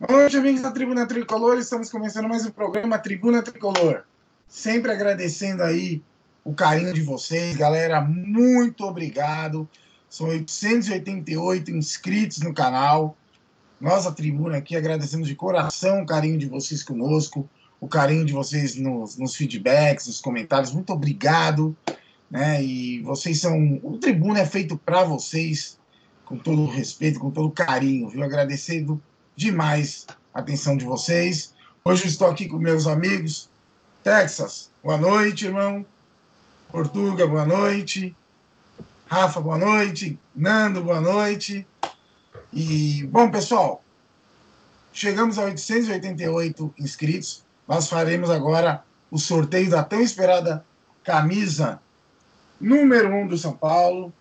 Boa noite, amigos da Tribuna Tricolor. Estamos começando mais um programa Tribuna Tricolor. Sempre agradecendo aí o carinho de vocês, galera. Muito obrigado. São 888 inscritos no canal. Nossa tribuna aqui, agradecendo de coração o carinho de vocês conosco, o carinho de vocês nos feedbacks, nos comentários. Muito obrigado. Né? E vocês são. O Tribuna é feito para vocês, com todo o respeito, com todo o carinho, viu? Agradecendo demais a atenção de vocês. Hoje eu estou aqui com meus amigos. Texas, boa noite, irmão. Portuga, boa noite. Rafa, boa noite. Nando, boa noite. E, bom, pessoal, chegamos a 888 inscritos. Nós faremos agora o sorteio da tão esperada camisa número 1 do São Paulo,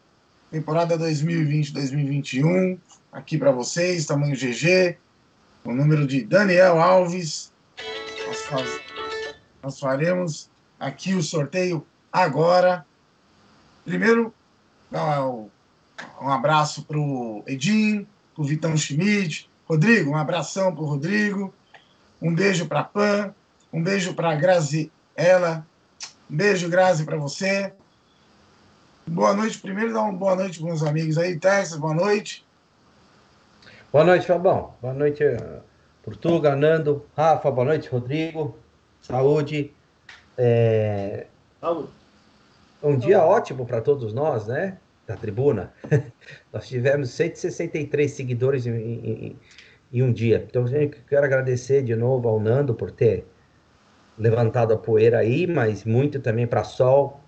temporada 2020-2021, aqui para vocês, tamanho GG, o número de Daniel Alves. Nós faremos aqui o sorteio agora. Primeiro, um abraço para o Edinho, para o Vitão Schmidt. Rodrigo, um abração para o Rodrigo. Um beijo para a Pan. Um beijo para a Graziela. Um beijo, Grazi, para você. Boa noite. Primeiro, dá uma boa noite para os amigos aí. Texas, boa noite. Boa noite, Fabão. Boa noite, Portuga, Nando, Rafa. Boa noite, Rodrigo. Saúde. Saúde. Um dia ótimo para todos nós, né? Da tribuna. Nós tivemos 163 seguidores em um dia. Então, eu quero agradecer de novo ao Nando por ter levantado a poeira aí, mas muito também para Sol,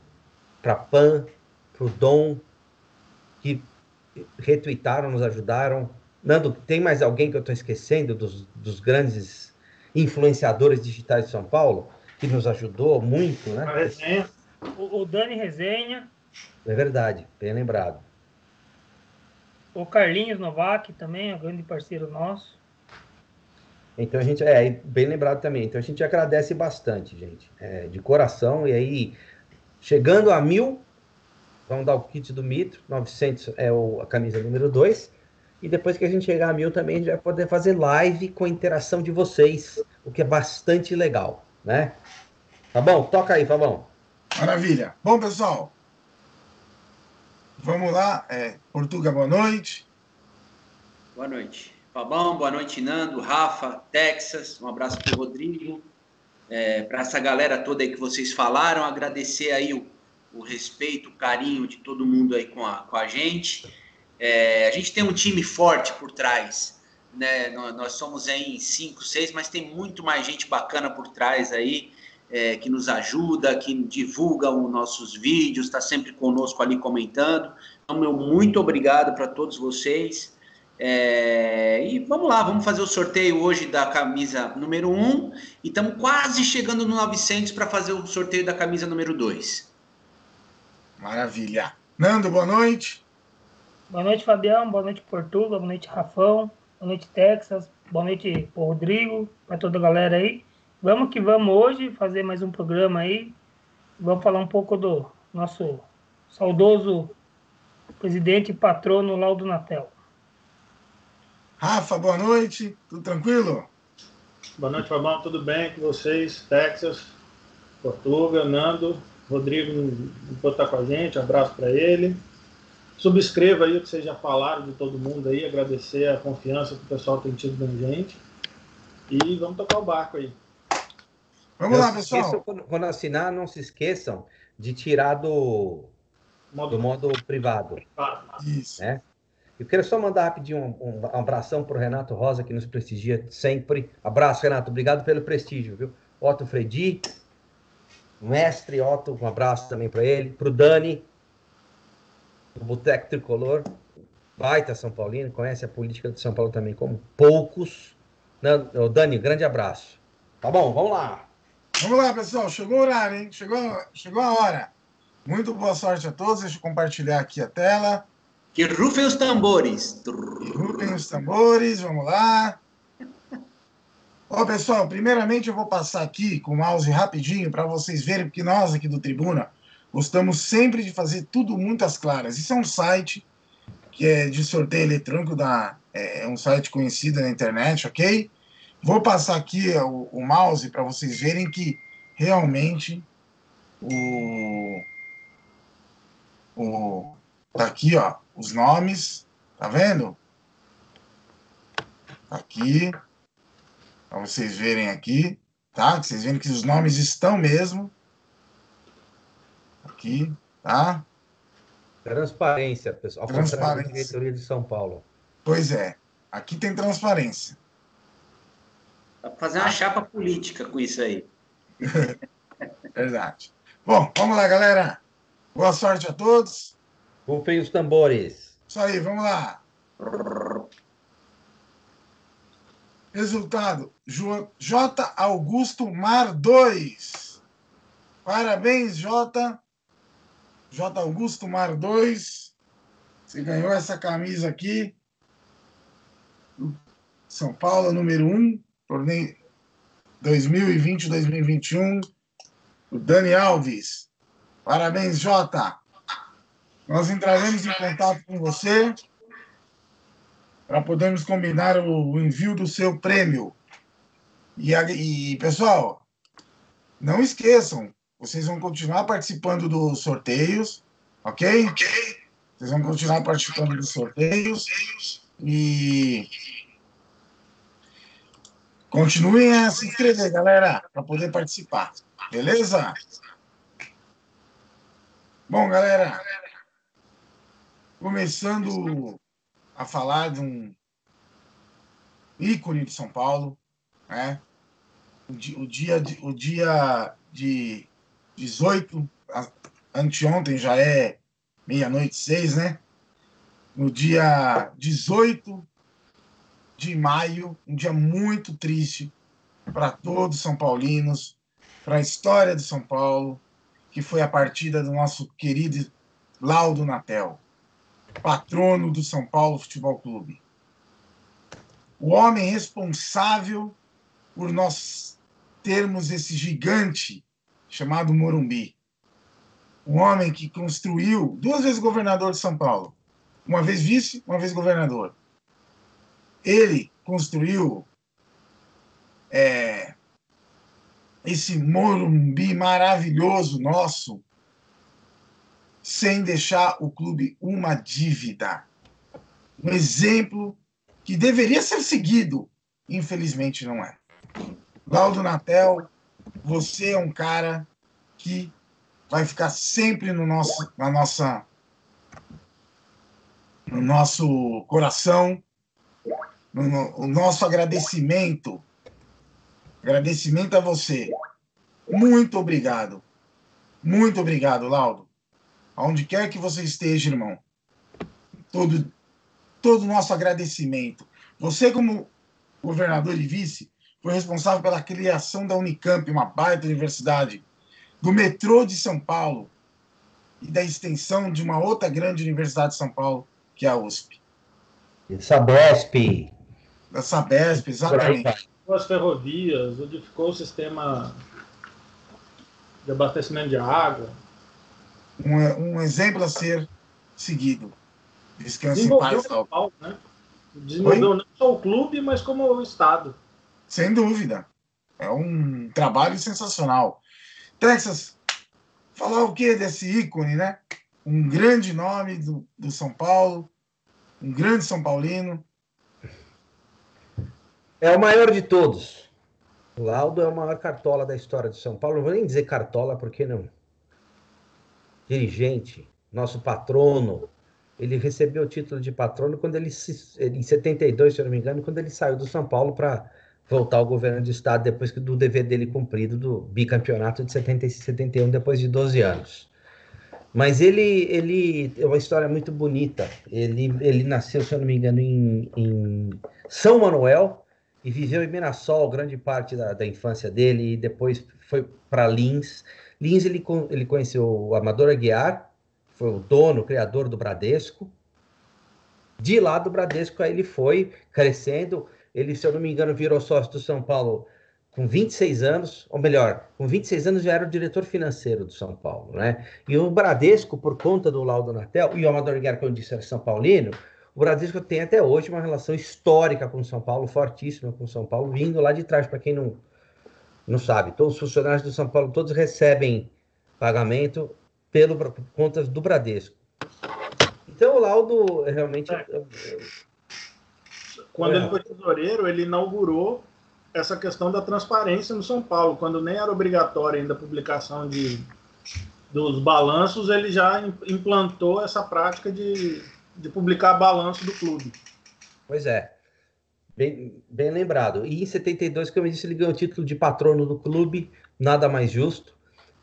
para Pan, para o Dom, que retweetaram, nos ajudaram. Nando, tem mais alguém que eu estou esquecendo dos grandes influenciadores digitais de São Paulo, que nos ajudou muito, né? Resenha. O Dani Resenha. É verdade, bem lembrado. O Carlinhos Novak também, é um grande parceiro nosso. Então a gente, bem lembrado também. Então a gente agradece bastante, gente, de coração. E aí, chegando a 1000, vamos dar o kit do Mitro, 900 é a camisa número 2. E depois que a gente chegar a 1000 também, a gente vai poder fazer live com a interação de vocês, o que é bastante legal, né? Tá bom? Toca aí, Fabão. Maravilha. Bom, pessoal, vamos lá. Portuga, boa noite. Boa noite. Fabão, boa noite, Nando, Rafa, Texas. Um abraço para o Rodrigo. Para essa galera toda aí que vocês falaram, agradecer aí o respeito, o carinho de todo mundo aí com a gente. A gente tem um time forte por trás, né? Nós somos em 5, 6, mas tem muito mais gente bacana por trás aí, que nos ajuda, que divulga os nossos vídeos, está sempre conosco ali comentando. Então, meu muito obrigado para todos vocês. E vamos lá, vamos fazer o sorteio hoje da camisa número 1 e estamos quase chegando no 900 para fazer o sorteio da camisa número 2. Maravilha. Nando, boa noite. Boa noite, Fabião. Boa noite, Portuga. Boa noite, Rafão. Boa noite, Texas. Boa noite, Rodrigo. Para toda a galera aí. Vamos que vamos hoje fazer mais um programa aí. Vamos falar um pouco do nosso saudoso presidente e patrono Laudo Natel. Rafa, boa noite. Tudo tranquilo? Boa noite, Fabão. Tudo bem com vocês? Texas, Portuga, Nando, Rodrigo não pode estar com a gente. Abraço para ele. Subscreva aí o que vocês já falaram de todo mundo aí. Agradecer a confiança que o pessoal tem tido na gente. E vamos tocar o barco aí. Vamos lá, pessoal. Quando assinar, não se esqueçam de tirar do modo privado. Isso. Né? Eu quero só mandar rapidinho um abração para o Renato Rosa, que nos prestigia sempre. Abraço, Renato. Obrigado pelo prestígio, viu? Otto Fredi, mestre Otto, um abraço também para ele. Para o Dani, do Boteco Tricolor, baita São Paulino, conhece a política de São Paulo também como poucos. Dani, grande abraço. Tá bom, vamos lá. Vamos lá, pessoal. Chegou o horário, hein? Chegou a hora. Muito boa sorte a todos. Deixa eu compartilhar aqui a tela. Que rufem os tambores. Rufem os tambores, vamos lá. Pessoal, primeiramente eu vou passar aqui com o mouse rapidinho para vocês verem, porque nós aqui do Tribuna gostamos sempre de fazer tudo muito às claras. Isso é um site que é de sorteio eletrônico, é um site conhecido na internet, ok? Vou passar aqui o mouse para vocês verem que realmente tá aqui, ó, os nomes, tá vendo? Tá aqui, para vocês verem aqui, tá? Que vocês verem que os nomes estão mesmo aqui, tá? Transparência, pessoal. Ao contrário da Transparência. diretoria de São Paulo. Pois é, aqui tem transparência. Dá pra fazer uma chapa política com isso aí. Verdade. Bom, vamos lá, galera. Boa sorte a todos. Rufem os tambores. Isso aí, vamos lá. Resultado: J. Augusto Mar 2. Parabéns, J. J. Augusto Mar 2. Você ganhou essa camisa aqui. São Paulo, número 1. Torneio 2020-2021. O Dani Alves. Parabéns, Jota. Nós entraremos em contato com você para podermos combinar o envio do seu prêmio. E, pessoal, não esqueçam, vocês vão continuar participando dos sorteios, ok? Vocês vão continuar participando dos sorteios e continuem a se inscrever, galera, para poder participar, beleza? Bom, galera, começando a falar de um ícone de São Paulo, né? O dia de 18, anteontem já é 00:06, né? No dia 18 de maio, um dia muito triste para todos os são paulinos, para a história de São Paulo, que foi a partida do nosso querido Laudo Natel, patrono do São Paulo Futebol Clube. O homem responsável por nós termos esse gigante chamado Morumbi. Um homem que construiu, 2 vezes governador de São Paulo, uma vez vice, uma vez governador. Ele construiu esse Morumbi maravilhoso nosso, sem deixar o clube uma dívida. Um exemplo que deveria ser seguido, infelizmente não é. Laudo Natel, você é um cara que vai ficar sempre no nosso coração, o nosso agradecimento. Agradecimento a você. Muito obrigado. Muito obrigado, Laudo. Aonde quer que você esteja, irmão. Todo o nosso agradecimento. Você, como governador e vice, foi responsável pela criação da Unicamp, uma baita universidade, do metrô de São Paulo e da extensão de uma outra grande universidade de São Paulo, que é a USP. Sabesp. Da Sabesp, exatamente. As ferrovias, edificou o sistema de abastecimento de água. Um exemplo a ser seguido. Descanse em paz, São Paulo, né? Desenvolveu não só o clube, mas como o Estado. Sem dúvida. É um trabalho sensacional. Texas, falar o que desse ícone, né? Um grande nome do São Paulo, um grande São Paulino. É o maior de todos. O Laudo é o maior cartola da história de São Paulo. Não vou nem dizer cartola, porque não. Dirigente, nosso patrono. Ele recebeu o título de patrono quando em 72, se eu não me engano, quando ele saiu do São Paulo para voltar ao governo do estado depois do dever dele cumprido do bicampeonato de 70 e 71, depois de 12 anos. Mas ele é uma história muito bonita. Ele nasceu, se eu não me engano, em São Manuel e viveu em Mirassol grande parte da infância dele, e depois foi para Lins. Lins ele conheceu o Amador Aguiar, foi o dono, o criador do Bradesco. De lá do Bradesco, aí ele foi crescendo. Ele, se eu não me engano, virou sócio do São Paulo com 26 anos, ou melhor, com 26 anos já era o diretor financeiro do São Paulo, né? E o Bradesco, por conta do Laudo Natel, e o Amador Aguiar, como eu disse, era São Paulino, O Bradesco tem até hoje uma relação histórica com o São Paulo, fortíssima com o São Paulo, vindo lá de trás, para quem não sabe. Todos os funcionários do São Paulo, todos recebem pagamento por conta do Bradesco. Então, o Laudo realmente... Quando ele foi tesoureiro, ele inaugurou essa questão da transparência no São Paulo. Quando nem era obrigatória ainda a publicação dos balanços, ele já implantou essa prática de publicar balanço do clube. Pois é. Bem lembrado. E em 72, como eu disse, ele ganhou o título de patrono do clube, nada mais justo.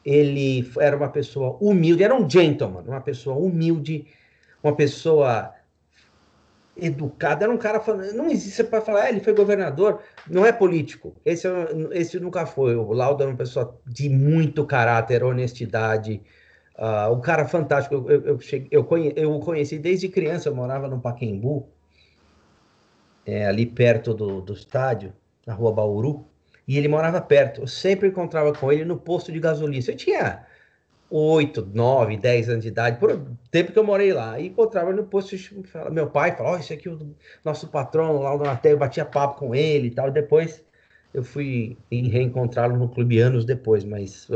Ele era uma pessoa humilde, era um gentleman, uma pessoa humilde, uma pessoa educado, era um cara falando, não existe para falar, ele foi governador, não é político, esse nunca foi. O Laudo era uma pessoa de muito caráter, honestidade, um cara fantástico. Eu o conheci desde criança, eu morava no Pacaembu, ali perto do estádio, na Rua Bauru, e ele morava perto. Eu sempre encontrava com ele no posto de gasolina. Eu tinha 8, 9, 10 anos de idade, por tempo que eu morei lá, e encontrava no posto, meu pai falou, esse aqui é o nosso patrão, lá do Natel, eu batia papo com ele e tal. Depois eu fui reencontrá-lo no clube anos depois, mas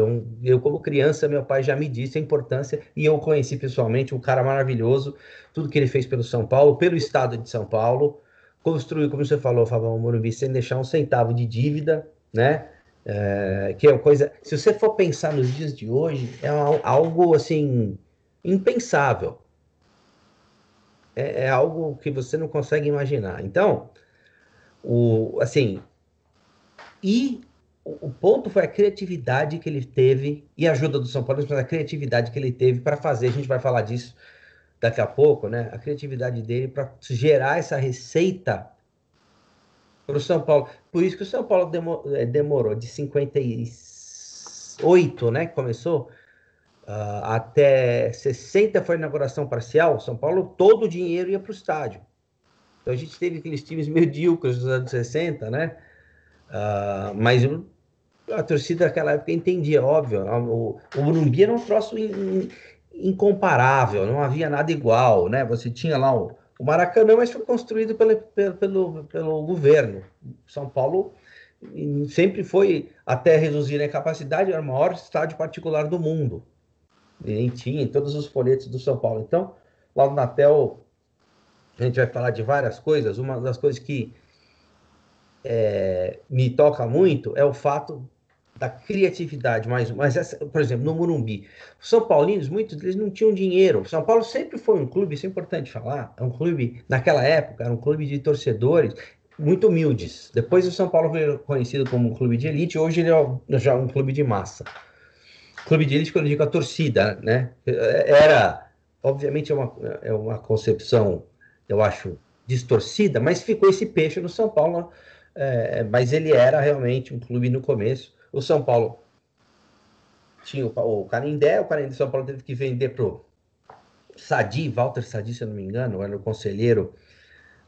eu como criança, meu pai já me disse a importância, e eu conheci pessoalmente, um cara maravilhoso, tudo que ele fez pelo São Paulo, pelo estado de São Paulo, construiu, como você falou, Fabão, o Morumbi, sem deixar um centavo de dívida, né? Que é uma coisa, se você for pensar nos dias de hoje, é algo assim impensável, é algo que você não consegue imaginar. Então, o ponto foi a criatividade que ele teve, e a ajuda do São Paulo, mas a criatividade que ele teve para fazer, a gente vai falar disso daqui a pouco, né? A criatividade dele para gerar essa receita para o São Paulo. Por isso que o São Paulo demorou de 58, né, que começou, até 60 foi a inauguração parcial. São Paulo, todo o dinheiro ia para o estádio. Então a gente teve aqueles times medíocres dos anos 60, né? Mas a torcida daquela época entendia, óbvio. O Morumbi era um troço incomparável, não havia nada igual, né? Você tinha lá o Maracanã, mas foi construído pelo governo. São Paulo sempre foi, até reduzir a capacidade, era o maior estádio particular do mundo. E tinha em todos os folhetos do São Paulo. Então, lá no Natel, a gente vai falar de várias coisas. Uma das coisas que me toca muito é o fato da criatividade, mas essa, por exemplo, no Morumbi, os São Paulinos, muitos deles não tinham dinheiro. O São Paulo sempre foi um clube, isso é importante falar, é um clube, naquela época, era um clube de torcedores muito humildes. Depois o São Paulo foi conhecido como um clube de elite, hoje ele é já um clube de massa. Clube de elite, quando eu digo a torcida, né? Obviamente, é uma concepção, eu acho, distorcida, mas ficou esse peixe no São Paulo, mas ele era realmente um clube no começo. O São Paulo tinha o Canindé, de São Paulo teve que vender para o Sadi, Walter Sadi, se eu não me engano, era o conselheiro,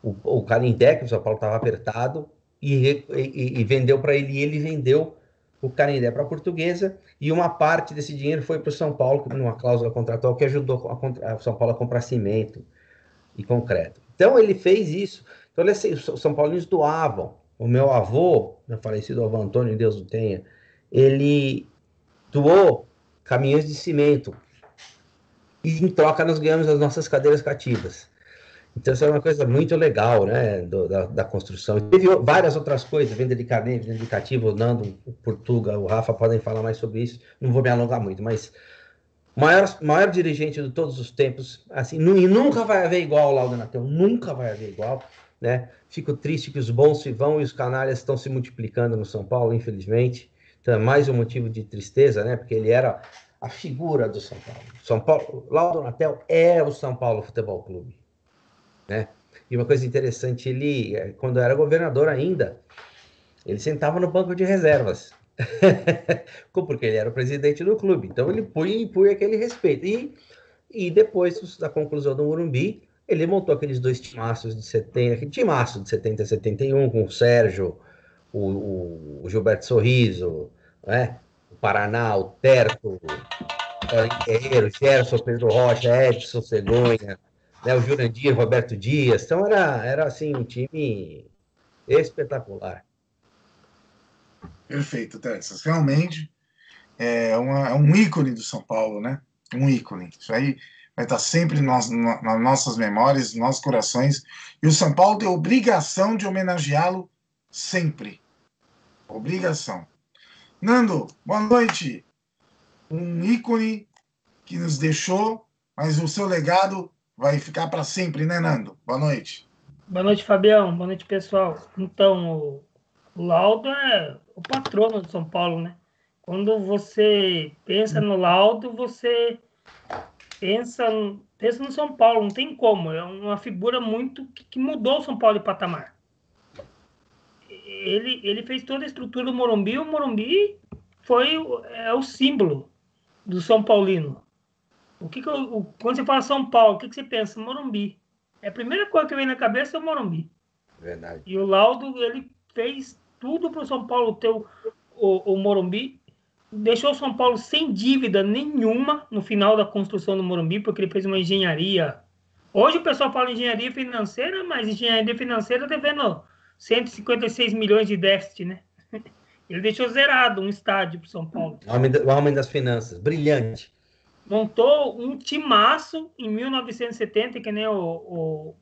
o Canindé, que o São Paulo estava apertado, e vendeu para ele, e ele vendeu o Canindé para a Portuguesa, e uma parte desse dinheiro foi para o São Paulo, numa cláusula contratual que ajudou o São Paulo a comprar cimento e concreto. Então ele fez isso. Então os São Paulinos doavam. O meu avô, meu falecido avô Antônio, Deus o tenha, ele doou caminhões de cimento. E em troca nós ganhamos as nossas cadeiras cativas. Então isso é uma coisa muito legal, né, da construção. Teve várias outras coisas, venda de carnê, venda de cativo, o Nando, o Portuga, o Rafa podem falar mais sobre isso. Não vou me alongar muito, mas maior dirigente de todos os tempos, assim, e nunca vai haver igual lá o Natel, nunca vai haver igual. Né? Fico triste que os bons se vão e os canalhas estão se multiplicando no São Paulo, infelizmente. Então é mais um motivo de tristeza, né? Porque ele era a figura do São Paulo. São Paulo, lá o Natel é o São Paulo Futebol Clube, né? E uma coisa interessante, ele, quando era governador ainda, ele sentava no banco de reservas, porque ele era o presidente do clube. Então ele impunha aquele respeito. E depois da conclusão do Morumbi, ele montou aqueles dois timaços de 70, aquele timaço de 70 e 71, com o Sérgio, o Gilberto Sorriso, né? O Paraná, o Terto, o Guerreiro, Gerson, Pedro Rocha, Edson Cegonha, né? O Jurandir, Roberto Dias. Então era assim, um time espetacular. Perfeito, Texas. Realmente é um ícone do São Paulo, né? Um ícone. Isso aí vai estar sempre nas nossas memórias, nos nossos corações. E o São Paulo tem obrigação de homenageá-lo sempre. Obrigação. Nando, boa noite. Um ícone que nos deixou, mas o seu legado vai ficar para sempre, né, Nando? Boa noite. Boa noite, Fabião. Boa noite, pessoal. Então, o Laudo é o patrono de São Paulo, né? Quando você pensa no Laudo, você pensa no São Paulo, não tem como. É uma figura muito que mudou o São Paulo de patamar. Ele fez toda a estrutura do Morumbi. O Morumbi foi o símbolo do São Paulino. Quando você fala São Paulo, o que você pensa? Morumbi. É a primeira coisa que vem na cabeça é o Morumbi. Verdade. E o Laudo, ele fez tudo para o São Paulo ter o Morumbi. Deixou o São Paulo sem dívida nenhuma no final da construção do Morumbi, porque ele fez uma engenharia. Hoje o pessoal fala engenharia financeira, mas engenharia financeira devendo 156 milhões de déficit, né? Ele deixou zerado um estádio para o São Paulo. O homem das finanças, brilhante. Montou um timaço em 1970, que nem o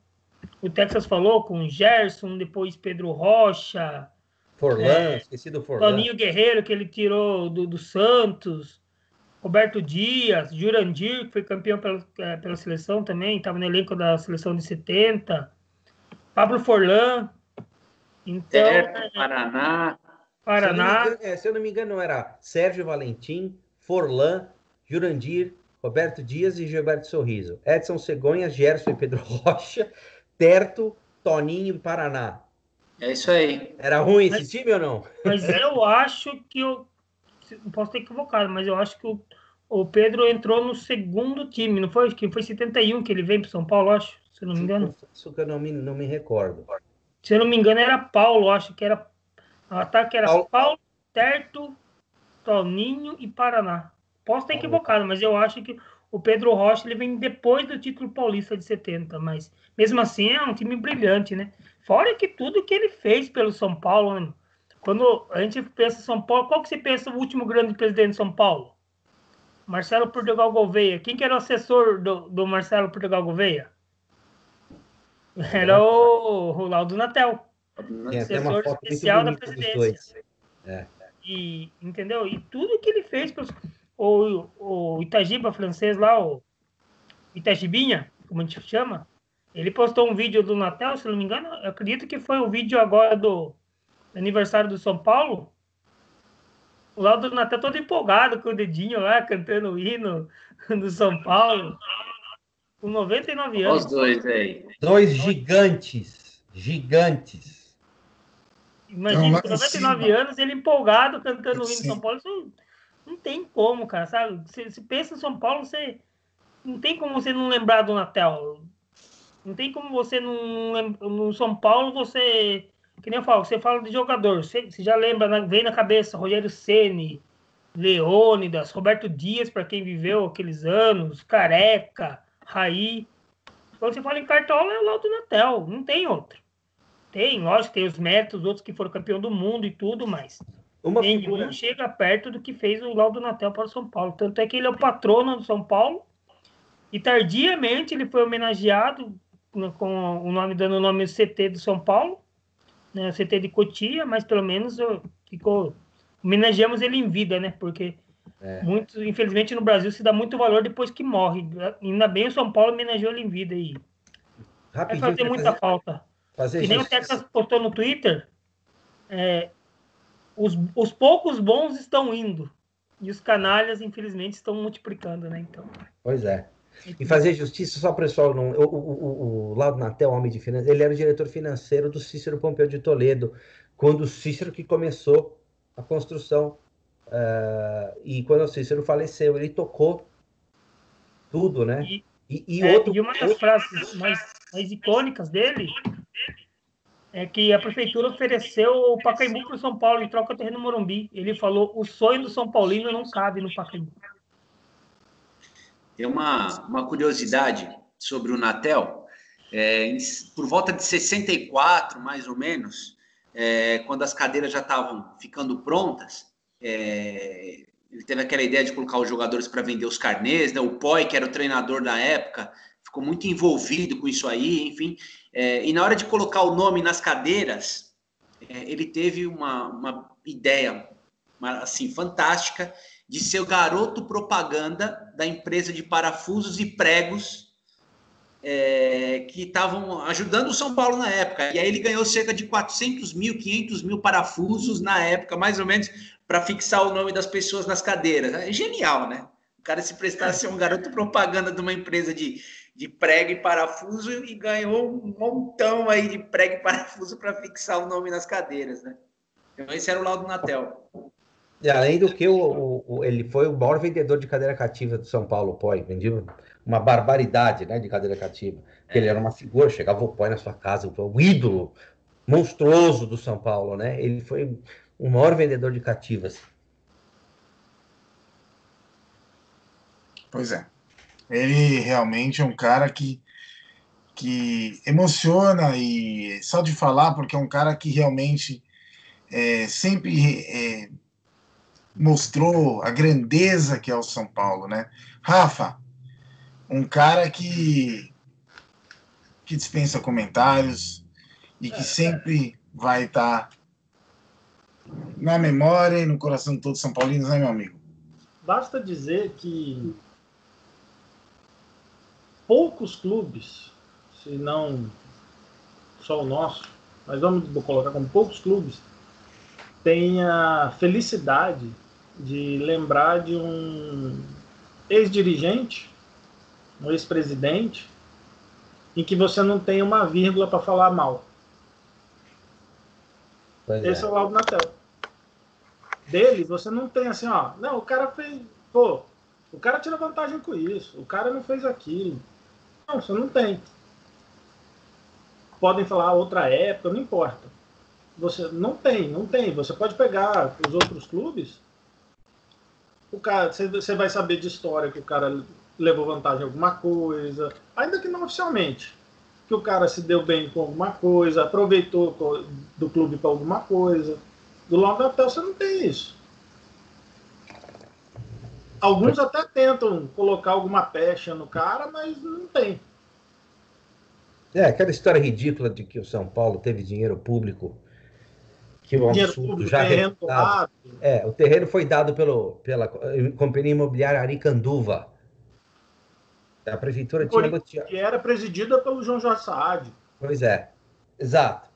Texas falou, com Gerson, depois Pedro Rocha. Forlan, esqueci do Forlan. Toninho Guerreiro, que ele tirou do Santos. Roberto Dias, Jurandir, que foi campeão pela seleção também, estava no elenco da seleção de 70. Pablo Forlan. Então, Paraná. Se eu não me engano, era Sérgio Valentim, Forlan, Jurandir, Roberto Dias e Gilberto Sorriso. Edson Cegonha, Gerson e Pedro Rocha, Terto, Toninho e Paraná. É isso aí. Era ruim esse time ou não? Mas eu acho que posso ter equivocado, mas eu acho que o Pedro entrou no segundo time, não foi? Que foi 71 que ele veio para São Paulo, acho, se eu não me engano. Isso que eu não me recordo. Se eu não me engano, era Paulo, acho que era. O ataque era Paulo, Terto, Toninho e Paraná. Posso ter equivocado, mas eu acho que o Pedro Rocha ele vem depois do título paulista de 70, mas mesmo assim é um time brilhante, né? Fora que tudo que ele fez pelo São Paulo, né? Quando a gente pensa em São Paulo, qual que você pensa o último grande presidente de São Paulo? Marcelo Portugal Gouveia. Quem que era o assessor do Marcelo Portugal Gouveia? Era o Laudo Natel. Assessor especial da presidência. E, entendeu? E tudo que ele fez o Itagiba francês lá, o Itagibinha, como a gente chama, ele postou um vídeo do Natal, se não me engano, eu acredito que foi o vídeo agora do aniversário do São Paulo. O Laudo Natal todo empolgado com o dedinho lá, cantando o hino do São Paulo, com 99 anos. Os dois aí. Dois gigantes. Imagina, com 99 anos, ele empolgado cantando o hino do São Paulo. Isso não tem como, cara, sabe? Você pensa em São Paulo, não tem como você não lembrar do Natal. Não tem como você no São Paulo, você... Que nem eu falo, você fala de jogador, você já lembra, vem na cabeça, Rogério Ceni, Leônidas, Roberto Dias, para quem viveu aqueles anos, Careca, Raí. Quando você fala em Cartola, é o Laudo Natel, não tem outro. Tem, lógico, tem os méritos, outros que foram campeão do mundo e tudo, mas nenhum chega perto do que fez o Laudo Natel para o São Paulo. Tanto é que ele é o patrono do São Paulo e tardiamente ele foi homenageado com o nome, dando o nome do CT do São Paulo, né, CT de Cotia, mas pelo menos homenageamos ele em vida, né? Porque muitos, infelizmente, no Brasil se dá muito valor depois que morre. Ainda bem o São Paulo homenageou ele em vida e vai fazer muita falta. Que nem o Texas postou no Twitter, os poucos bons estão indo e os canalhas, infelizmente, estão multiplicando, né? Então. Pois é. E fazer justiça, só para o pessoal não... O Laudo Natel, homem de finanças, ele era o diretor financeiro do Cícero Pompeu de Toledo, quando o Cícero que começou a construção. E quando o Cícero faleceu, ele tocou tudo, né? E uma das frases mais icônicas dele é que a prefeitura ofereceu o Pacaembu para o São Paulo em troca do terreno Morumbi. Ele falou, o sonho do São Paulino não cabe no Pacaembu. Tem uma curiosidade sobre o Natel. Por volta de 64, mais ou menos, quando as cadeiras já estavam ficando prontas, ele teve aquela ideia de colocar os jogadores para vender os carnês, né? O Poi, que era o treinador da época, ficou muito envolvido com isso aí, enfim. E na hora de colocar o nome nas cadeiras, ele teve uma ideia assim, fantástica de ser o garoto propaganda da empresa de parafusos e pregos que estavam ajudando o São Paulo na época. E aí ele ganhou cerca de 400 mil, 500 mil parafusos na época, mais ou menos, para fixar o nome das pessoas nas cadeiras. É genial, né? O cara se prestasse a ser um garoto propaganda de uma empresa de prego e parafuso e ganhou um montão aí de prego e parafuso para fixar o nome nas cadeiras, né? Então esse era o Laudo Natel. E além do que, ele foi o maior vendedor de cadeira cativa do São Paulo, o Poi. Vendia uma barbaridade, né, de cadeira cativa. Porque ele era uma figura, chegava o Poi na sua casa, o ídolo monstruoso do São Paulo, né? Ele foi o maior vendedor de cativas. Pois é. Ele realmente é um cara que emociona, e só de falar, porque é um cara que realmente sempre mostrou a grandeza que é o São Paulo, né? Rafa, um cara que dispensa comentários e que sempre vai estar na memória e no coração de todos os São Paulinos, né, meu amigo? Basta dizer que poucos clubes, se não só o nosso, mas vamos colocar como poucos clubes, têm a felicidade de lembrar de um ex-dirigente, um ex-presidente, em que você não tem uma vírgula para falar mal. Esse é o Laudo Natel. Dele, você não tem assim, ó, não, o cara fez, pô, o cara tira vantagem com isso, o cara não fez aquilo. Não, você não tem. Podem falar outra época, não importa. Você não tem. Você pode pegar os outros clubes, o cara, você vai saber de história que o cara levou vantagem em alguma coisa, ainda que não oficialmente, que o cara se deu bem com alguma coisa, aproveitou do clube para alguma coisa. Do Laudo Natel você não tem isso. Alguns até tentam colocar alguma pecha no cara, mas não tem. Aquela história ridícula de que o São Paulo teve dinheiro público, que é um absurdo, já reputado. O terreno foi dado pela companhia imobiliária Aricanduva. A prefeitura tinha... Que era presidida pelo João Jorge Saad. Pois é, exato.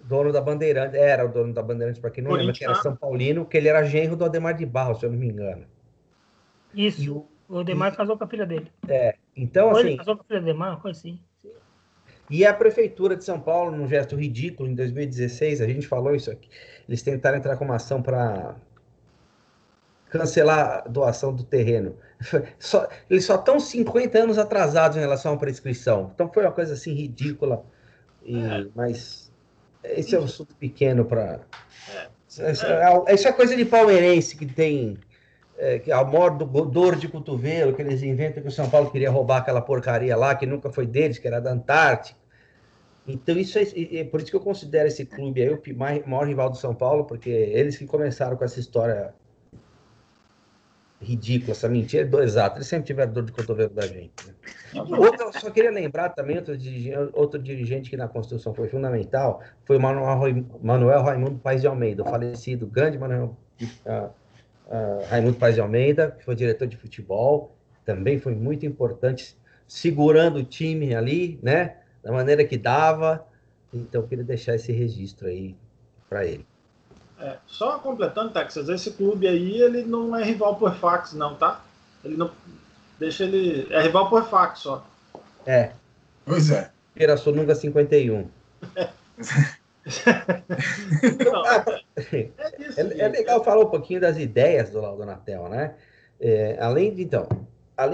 Dono da Bandeirantes, era o dono da Bandeirantes, para quem não lembra, que era São Paulino, que ele era genro do Ademar de Barros, se eu não me engano. Isso, o Ademar casou com a filha dele. Então, assim... Ele casou com a filha do Ademar, uma coisa assim. E a Prefeitura de São Paulo, num gesto ridículo, em 2016, a gente falou isso aqui, eles tentaram entrar com uma ação para cancelar a doação do terreno. Eles só estão 50 anos atrasados em relação à prescrição. Então foi uma coisa assim ridícula, mas esse é um assunto pequeno para... Isso é coisa de palmeirense que tem... que a maior dor de cotovelo, que eles inventam que o São Paulo queria roubar aquela porcaria lá, que nunca foi deles, que era da Antártica. Então, isso é por isso que eu considero esse clube aí o maior rival do São Paulo, porque eles que começaram com essa história ridícula, essa mentira, exato, eles sempre tiveram dor de cotovelo da gente. Né? Eu só queria lembrar também, outro dirigente que na construção foi fundamental, foi o Manuel Raimundo Paes de Almeida, o falecido grande Manuel Raimundo Paes de Almeida, que foi diretor de futebol, também foi muito importante, segurando o time ali, né, da maneira que dava. Então, eu queria deixar esse registro aí para ele. Só completando, Texas, esse clube aí, ele não é rival por fax, não, tá? Ele não deixa ele... É rival por fax, só. Pois é. Pirassununga 51. Não, é legal falar um pouquinho das ideias do Laudo Natel, né? Além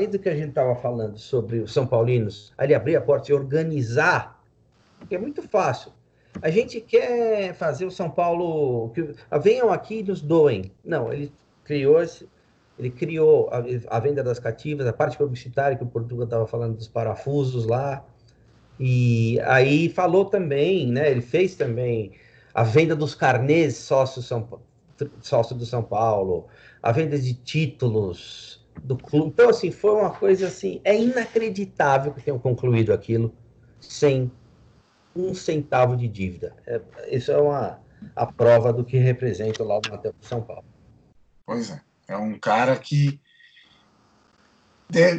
do que a gente estava falando sobre os São Paulinos, ali abrir a porta e organizar, porque é muito fácil. A gente quer fazer o São Paulo... venham aqui e nos doem. Não, ele criou Ele criou a venda das cativas, a parte publicitária que o Portuga estava falando dos parafusos lá. E aí falou também, né? Ele fez também a venda dos carnês sócio do São Paulo, a venda de títulos do clube. Então, assim, foi uma coisa assim, é inacreditável que tenham concluído aquilo sem um centavo de dívida. Isso é a prova do que representa lá o Natel de São Paulo. Pois é. É um cara que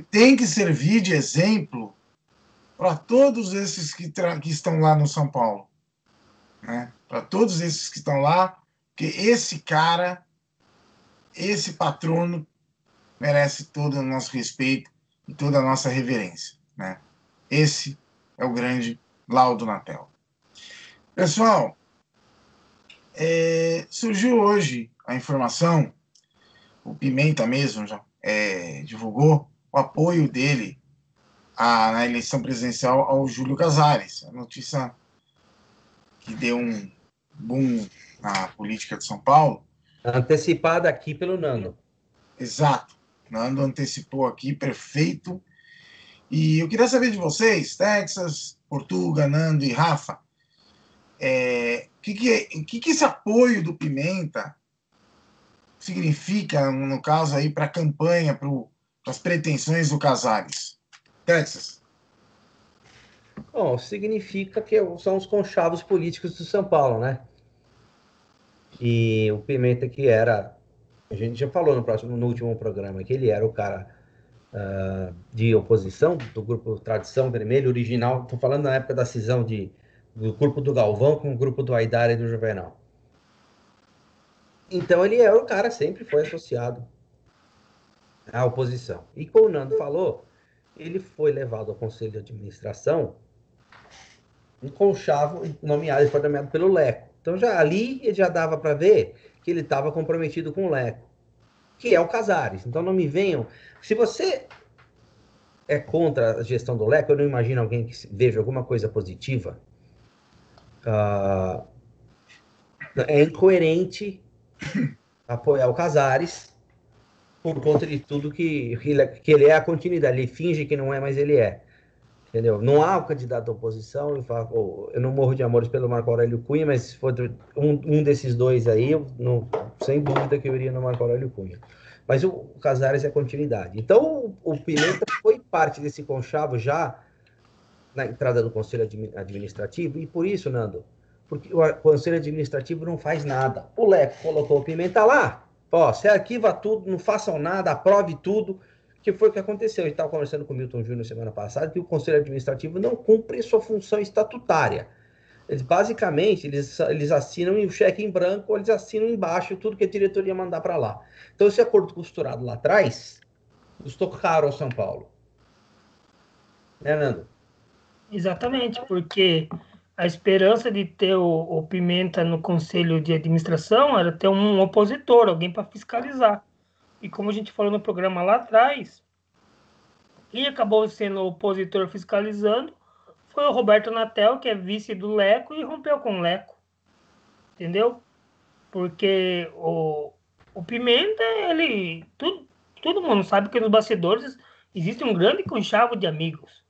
tem que servir de exemplo para todos esses que estão lá no São Paulo. Né? Para todos esses que estão lá, porque esse cara, esse patrono, merece todo o nosso respeito e toda a nossa reverência. Né? Esse é o grande Laudo Natel. Pessoal, surgiu hoje a informação, o Pimenta mesmo já divulgou o apoio dele na eleição presidencial ao Júlio Casares. A notícia que deu um boom na política de São Paulo. Antecipada aqui pelo Nando. Exato. Nando antecipou aqui, perfeito. E eu queria saber de vocês, Texas, Portuga, Nando e Rafa, o que esse apoio do Pimenta significa, no caso, aí para a campanha, para as pretensões do Casares? Texas. Bom, significa que são os conchavos políticos do São Paulo, né? E o Pimenta, que era, a gente já falou no último programa, que ele era o cara de oposição do grupo Tradição Vermelha original. Estou falando na época da cisão do grupo do Galvão com o grupo do Aidar e do Juvenal. Então ele é o cara, sempre foi associado à oposição. E como o Nando falou, ele foi levado ao Conselho de Administração, um conchavo nomeado e foi nomeado pelo Leco. Então já ali já dava para ver que ele estava comprometido com o Leco, que é o Casares. Então não me venham. Se você é contra a gestão do Leco, eu não imagino alguém que veja alguma coisa positiva. É incoerente apoiar o Casares por conta de tudo que ele é a continuidade. Ele finge que não é, mas ele é. Entendeu? Não há o candidato à oposição. Eu não morro de amores pelo Marco Aurélio Cunha, mas se for um desses dois aí, sem dúvida que eu iria no Marco Aurélio Cunha. Mas o Casares é a continuidade. Então, o Pimenta foi parte desse conchavo já na entrada do Conselho Administrativo, e por isso, Nando, porque o Conselho Administrativo não faz nada. O Leco colocou o Pimenta lá, você arquiva tudo, não façam nada, aprove tudo, que foi o que aconteceu. A gente estava conversando com o Milton Júnior semana passada, que o Conselho Administrativo não cumpre sua função estatutária. Basicamente, eles assinam o cheque em branco, ou eles assinam embaixo tudo que a diretoria mandar para lá. Então, esse acordo costurado lá atrás custou caro ao São Paulo. Né, Nando? Exatamente, porque a esperança de ter o Pimenta no conselho de administração era ter um opositor, alguém para fiscalizar. E como a gente falou no programa lá atrás, quem acabou sendo o opositor fiscalizando foi o Roberto Natel, que é vice do Leco, e rompeu com o Leco. Entendeu? Porque o Pimenta, todo mundo sabe que nos bastidores existe um grande conchavo de amigos.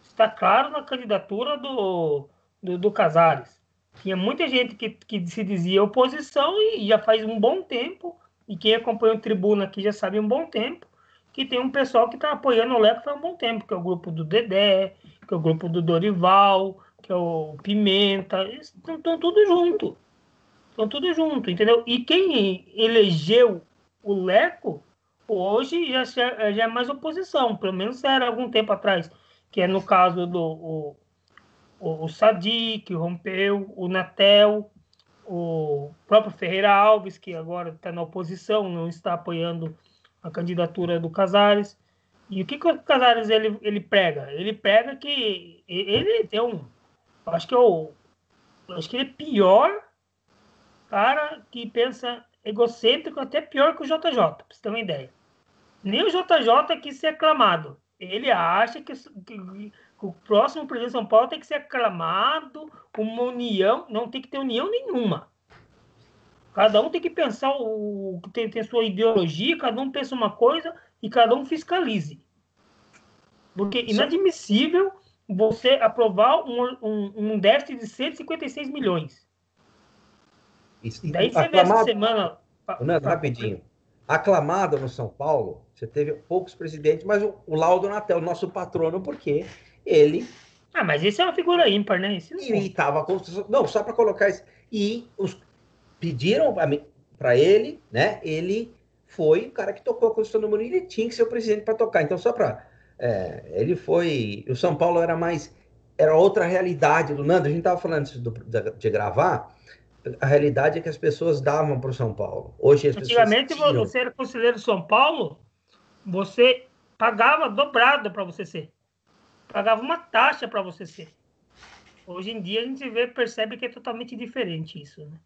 Está claro na candidatura do Casares. Tinha muita gente que se dizia oposição e já faz um bom tempo, e quem acompanha o Tribuna aqui já sabe um bom tempo, que tem um pessoal que está apoiando o Leco faz um bom tempo, que é o grupo do Dedé, que é o grupo do Dorival, que é o Pimenta, estão tudo junto. Estão tudo junto, entendeu? E quem elegeu o Leco, hoje já é mais oposição, pelo menos era algum tempo atrás, que é no caso do o Sadi, que rompeu, o Natel, o próprio Ferreira Alves, que agora está na oposição, não está apoiando a candidatura do Casares. E o que o Casares ele prega? Ele prega que ele tem acho que ele é pior cara que pensa egocêntrico, até pior que o JJ, para você ter uma ideia. Nem o JJ quis ser aclamado. Ele acha que o próximo presidente de São Paulo tem que ser aclamado, uma união, não tem que ter união nenhuma. Cada um tem que pensar tem sua ideologia, cada um pensa uma coisa e cada um fiscalize. Porque é inadmissível você aprovar um déficit de 156 milhões. Daí você vê essa semana... Nando, rapidinho. Aclamado no São Paulo, você teve poucos presidentes, mas o Laudo Natel, nosso patrono, porque ele... mas esse é uma figura ímpar, né? E estava... Não, só para colocar isso. E pediram para ele, né? Ele foi o cara que tocou a Constituição do Murilo, ele tinha que ser o presidente para tocar. Então, só para... ele foi... O São Paulo era outra realidade do Nando. A gente estava falando antes de gravar... A realidade é que as pessoas davam para o São Paulo. Hoje as Antigamente, você era conselheiro de São Paulo, você pagava dobrado para você ser. Pagava uma taxa para você ser. Hoje em dia, a gente percebe que é totalmente diferente isso, né?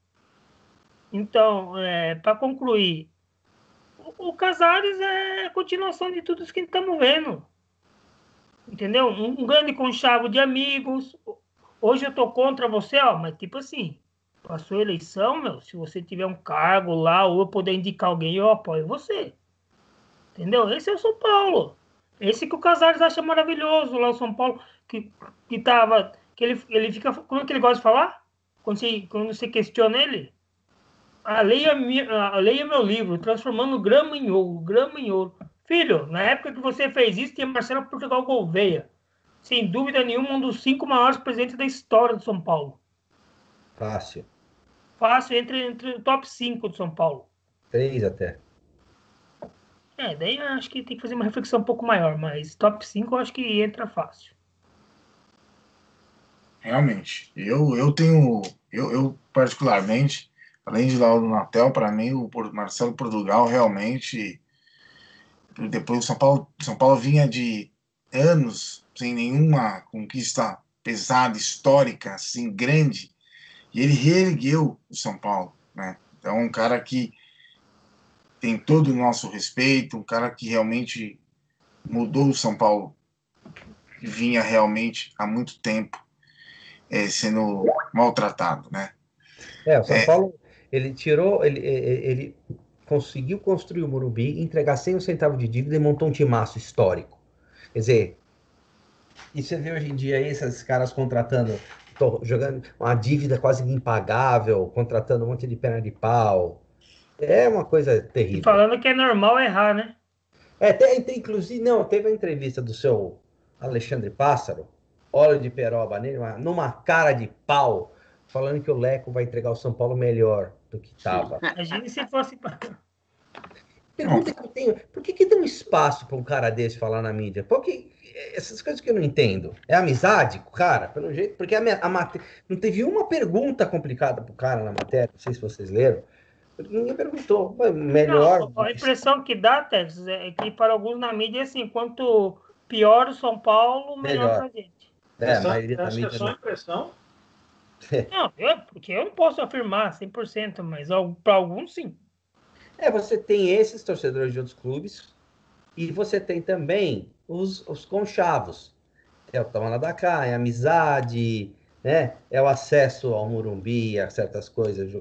Então, para concluir, o Casares é a continuação de tudo isso que estamos vendo. Entendeu? Um grande conchavo de amigos. Hoje eu estou contra você, mas tipo assim... Passou a eleição, se você tiver um cargo lá ou eu poder indicar alguém, eu apoio você. Entendeu? Esse é o São Paulo. Esse que o Casares acha maravilhoso lá, o São Paulo, que ele fica... Como é que ele gosta de falar? Quando você questiona ele? A lei é meu livro, transformando grama em ouro. Filho, na época que você fez isso, tinha Marcelo Portugal Gouveia. Sem dúvida nenhuma, um dos 5 maiores presidentes da história do São Paulo. Fácil, entre o top 5 do São Paulo. 3 até. Daí eu acho que tem que fazer uma reflexão um pouco maior, mas top 5 eu acho que entra fácil. Realmente. Eu particularmente, além de Laudo Natel, para mim, o Marcelo Portugal realmente... Depois o São Paulo vinha de anos sem nenhuma conquista pesada, histórica, assim, grande. E ele reergueu o São Paulo, né? Então, um cara que tem todo o nosso respeito, um cara que realmente mudou o São Paulo, que vinha realmente há muito tempo sendo maltratado, né? O São Paulo, ele conseguiu construir o Morumbi, entregar 100 centavos de dívida e montou um timaço histórico. Quer dizer, e você vê hoje em dia aí esses caras contratando... jogando uma dívida quase impagável, contratando um monte de perna de pau. É uma coisa terrível. E falando que é normal errar, né? Inclusive, teve a entrevista do seu Alexandre Pássaro, óleo de peroba nele, numa cara de pau, falando que o Leco vai entregar o São Paulo melhor do que estava. Imagine se fosse... Pergunta que eu tenho, por que dá um espaço para um cara desse falar na mídia? Porque essas coisas que eu não entendo. É amizade com o cara? Pelo jeito, porque não teve uma pergunta complicada pro cara na matéria, não sei se vocês leram. Ninguém perguntou. Melhor. Não, a impressão que dá, Texas, é que para alguns na mídia é assim, quanto pior o São Paulo, melhor pra gente. A maioria da mídia. É só impressão? Não, porque eu não posso afirmar 100%, mas para alguns sim. Você tem esses torcedores de outros clubes e você tem também os conchavos. É o toma lá da cá, é a amizade, né? É o acesso ao Morumbi, a certas coisas.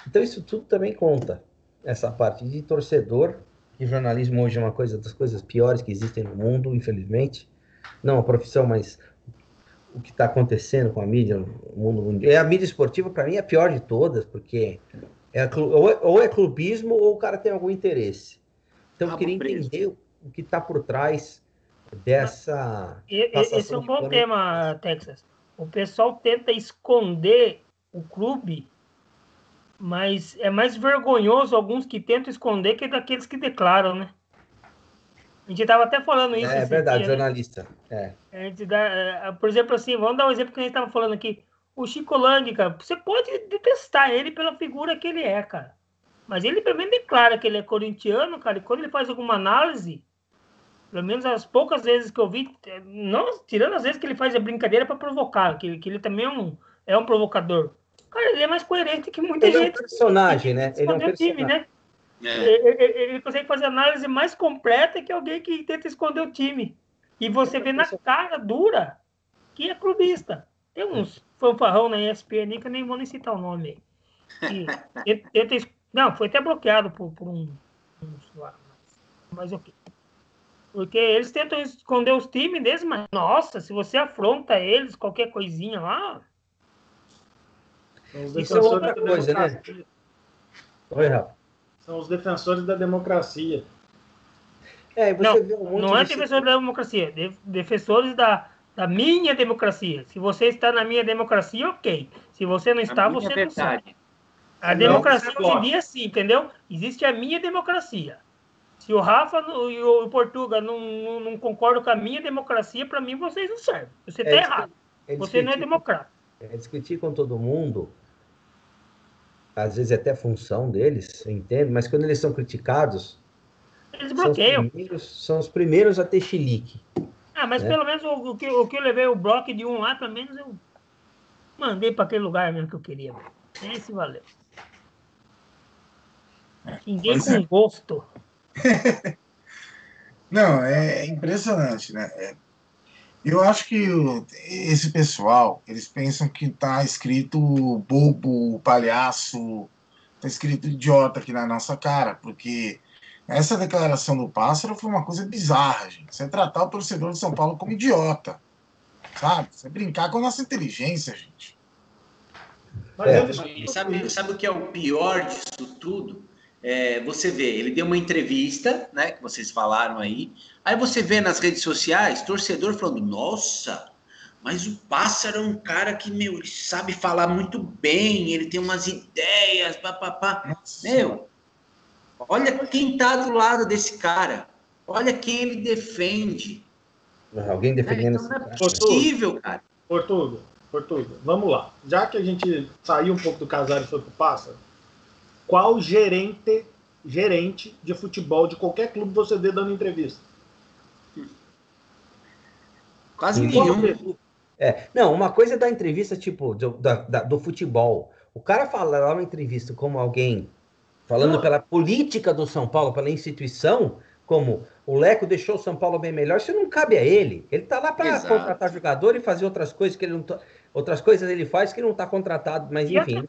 Então isso tudo também conta. Essa parte de torcedor, e jornalismo hoje é uma das coisas piores que existem no mundo, infelizmente. Não a profissão, mas o que está acontecendo com a mídia no mundo mundial. A mídia esportiva, para mim, é a pior de todas, porque ou é clubismo ou o cara tem algum interesse. Então eu queria entender o que está por trás dessa... Esse é um bom tema, Texas. O pessoal tenta esconder o clube, mas é mais vergonhoso alguns que tentam esconder que daqueles que declaram, né? A gente estava até falando isso. É verdade, dia, jornalista. Né? A gente por exemplo, assim, vamos dar um exemplo que a gente estava falando aqui. O Chico Lang, cara, você pode detestar ele pela figura que ele é, cara. Mas ele, pelo menos, declara que ele é corintiano, cara, e quando ele faz alguma análise, pelo menos as poucas vezes que eu vi, não, tirando as vezes que ele faz a brincadeira para provocar, que ele também é um provocador. Cara, ele é mais coerente que muita gente. Ele é um personagem, né? Ele é um personagem. Time, né? Ele consegue fazer análise mais completa que alguém que tenta esconder o time. E você vê na cara dura que é clubista. Tem uns fanfarrão na ESPN que eu nem vou nem citar o nome. Que tenta Não, foi até bloqueado por um lá. Mas ok. Porque eles tentam esconder os times deles, mas, nossa, se você afronta eles, qualquer coisinha lá... São os Isso é outra defensores da coisa, né? democracia. Oi, Rafa. São os defensores da democracia. E você vê um monte não é de... defensor da democracia, defensores da minha democracia. Se você está na minha democracia, ok. Se você não está, você não sabe. A democracia hoje em dia é assim, entendeu? Existe a minha democracia. Se o Rafa e o Portuga não concordam com a minha democracia, para mim vocês não servem. Você está errado. Você não é democrata. É discutir com todo mundo, às vezes até função deles, eu entendo, mas quando eles são criticados, eles bloqueiam. São os primeiros a ter chilique. Mas pelo menos o que eu levei o bloco de um lá, pelo menos eu mandei para aquele lugar mesmo que eu queria. Esse valeu. Ninguém com gosto. Não, é impressionante, né? Eu acho que esse pessoal, eles pensam que tá escrito bobo, palhaço, tá escrito idiota aqui na nossa cara, porque essa declaração do Pássaro foi uma coisa bizarra, gente. Você tratar o torcedor de São Paulo como idiota, sabe? Você brincar com a nossa inteligência, gente. Sabe o que é o pior disso tudo? Você vê, ele deu uma entrevista, né, que vocês falaram aí você vê nas redes sociais, torcedor falando, nossa, mas o Pássaro é um cara que, ele sabe falar muito bem, ele tem umas ideias, papapá. Olha quem tá do lado desse cara, olha quem ele defende. Alguém defendendo então não é possível, cara. Portuga, vamos lá. Já que a gente saiu um pouco do Casares e foi pro Pássaro, qual gerente de futebol de qualquer clube você vê dando entrevista? Quase nenhum. Não, uma coisa é da entrevista, tipo, do futebol. O cara fala lá uma entrevista como alguém falando pela política do São Paulo, pela instituição, como o Leco deixou o São Paulo bem melhor, isso não cabe a ele. Ele tá lá para contratar jogador e fazer outras coisas que ele não outras coisas ele faz que não tá contratado, mas enfim.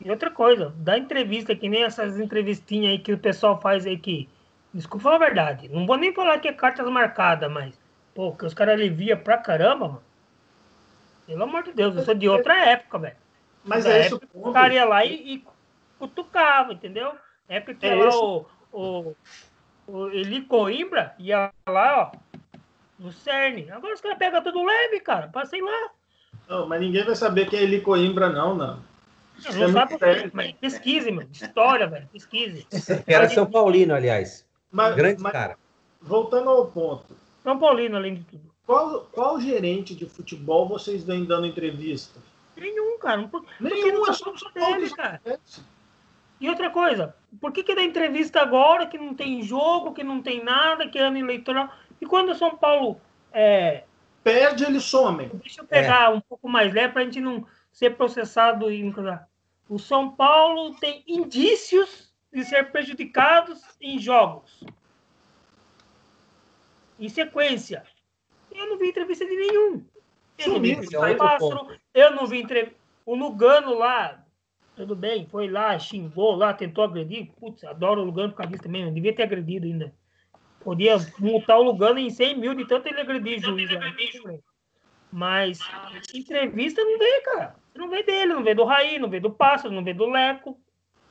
E outra coisa, da entrevista, que nem essas entrevistinhas aí que o pessoal faz aí que, desculpa falar a verdade, não vou nem falar que é cartas marcadas, mas, que os caras aliviam pra caramba, mano. Pelo amor de Deus, eu sou de outra época, velho. Mas é isso. O cara ia lá e cutucava, entendeu? É porque tinha lá o Eli Coimbra, ia lá, ó, no CERN. Agora os caras pegam tudo leve, cara, passei lá. Não, mas ninguém vai saber que é Eli Coimbra, não. Não sabe porque, mas pesquise, meu. História, velho. Pesquise. Era São Paulino, aliás. Grande cara. Voltando ao ponto. São Paulino, além de tudo. Qual gerente de futebol vocês vêm dando entrevista? Nenhum, cara. Nenhum, é só dele, cara. E outra coisa, por que dá entrevista agora, que não tem jogo, que não tem nada, que é ano eleitoral? E quando o São Paulo perde, eles somem. Deixa eu pegar um pouco mais leve pra gente não ser processado. O São Paulo tem indícios de ser prejudicados em jogos. Em sequência. Eu não vi entrevista de nenhum. Eu não vi entrevista do Pássaro. Eu não vi entrevista. O Lugano lá, tudo bem, foi lá, xingou lá, tentou agredir. Putz, adoro o Lugano por causa disso também. Não devia ter agredido ainda. Podia multar o Lugano em 100 mil de tanto ele agredir o juiz. Mas entrevista não vê, cara. Você não vê dele, não vê do Raí, não vê do Pássaro, não vê do Leco,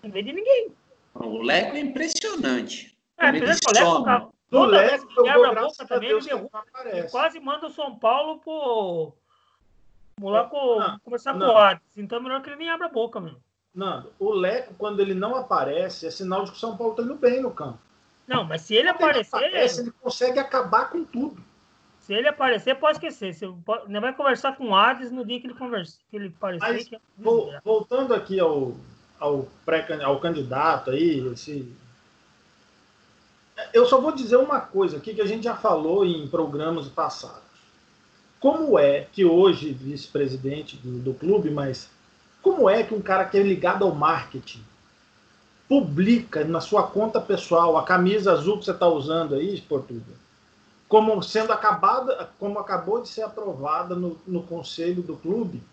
não vê de ninguém. O Leco é impressionante. O Leco que abre a boca também, ele derruba. Ele quase manda o São Paulo começar com o Hades. Então é melhor que ele nem abra a boca, meu. Nando, o Leco, quando ele não aparece, é sinal de que o São Paulo tá indo bem no campo. Não, mas se ele aparecer... Ele consegue acabar com tudo. Se ele aparecer, pode esquecer. Não vai conversar com o Hades no dia que ele aparecer. Mas, voltando aqui ao candidato aí, eu só vou dizer uma coisa aqui que a gente já falou em programas passados. Como é que hoje, vice-presidente do clube, mas como é que um cara que é ligado ao marketing publica na sua conta pessoal a camisa azul que você está usando aí, Portugal, como acabou de ser aprovada no conselho do clube,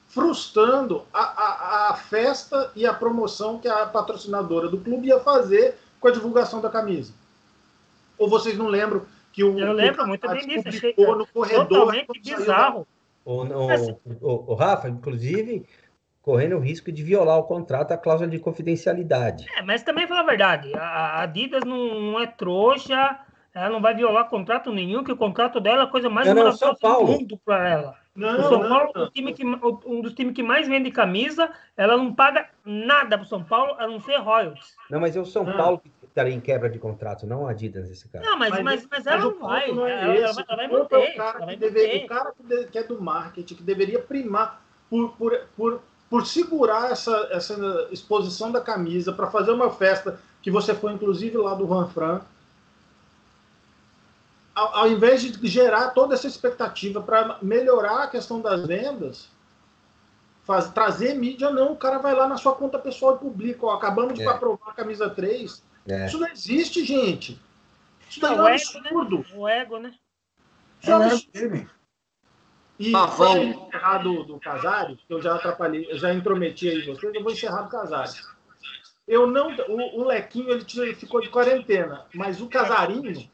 frustrando a festa e a promoção que a patrocinadora do clube ia fazer com a divulgação da camisa. Ou vocês não lembram que Eu lembro muito bem disso, achei no corredor, totalmente bizarro. O Rafa, inclusive, correndo o risco de violar o contrato, a cláusula de confidencialidade. Mas também fala a verdade, a Adidas não é trouxa, ela não vai violar contrato nenhum, que o contrato dela é a coisa mais maravilhosa do mundo para ela. O São Paulo, um dos times que mais vende camisa, ela não paga nada para o São Paulo, a não ser royalties. Não, mas é o São Paulo que estaria em quebra de contrato, não a Adidas nesse caso. Não, mas ela não vai. Ela vai manter. O cara que é do marketing, que deveria primar por segurar essa exposição da camisa, para fazer uma festa, que você foi inclusive lá do Juan Fran, ao invés de gerar toda essa expectativa para melhorar a questão das vendas, trazer mídia, não, o cara vai lá na sua conta pessoal e publica, acabamos de aprovar a camisa 3. Isso não existe, gente. Isso daí é um absurdo. O ego, né? Isso é um absurdo. E para encerrar do Casares, que eu já atrapalhei, eu já intrometi aí vocês, eu vou encerrar do Casares. O Lequinho, ele ficou de quarentena, mas o Casarinho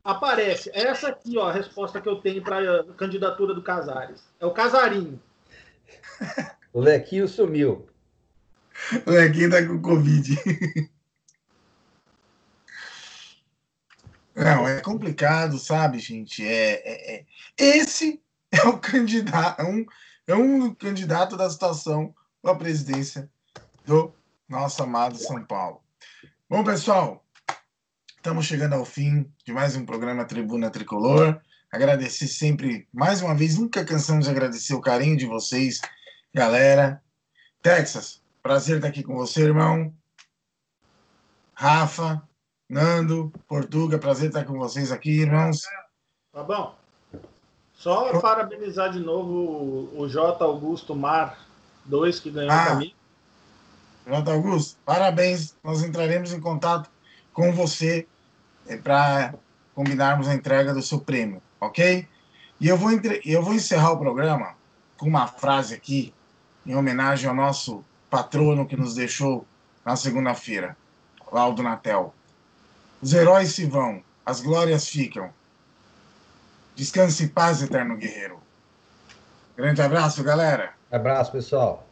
aparece. Essa aqui, ó, a resposta que eu tenho para a candidatura do Casares. É o Casarinho. O Lequinho sumiu. O Lequinho tá com Covid. Não, é complicado, sabe, gente? Esse é o candidato, um candidato da situação para a presidência do nosso amado São Paulo. Bom, pessoal, estamos chegando ao fim de mais um programa Tribuna Tricolor. Agradecer sempre, mais uma vez, nunca cansamos de agradecer o carinho de vocês, galera. Texas, prazer estar aqui com você, irmão. Rafa, Nando, Portuga, prazer estar com vocês aqui, irmãos. Tá bom. Só parabenizar de novo o J. Augusto Mar 2, que ganhou a camisa. J. Augusto, parabéns. Nós entraremos em contato com você para combinarmos a entrega do seu prêmio, ok? E eu vou encerrar o programa com uma frase aqui, em homenagem ao nosso patrono que nos deixou na segunda-feira, Laudo Natel. Os heróis se vão, as glórias ficam. Descanse em paz, eterno guerreiro. Grande abraço, galera. Abraço, pessoal.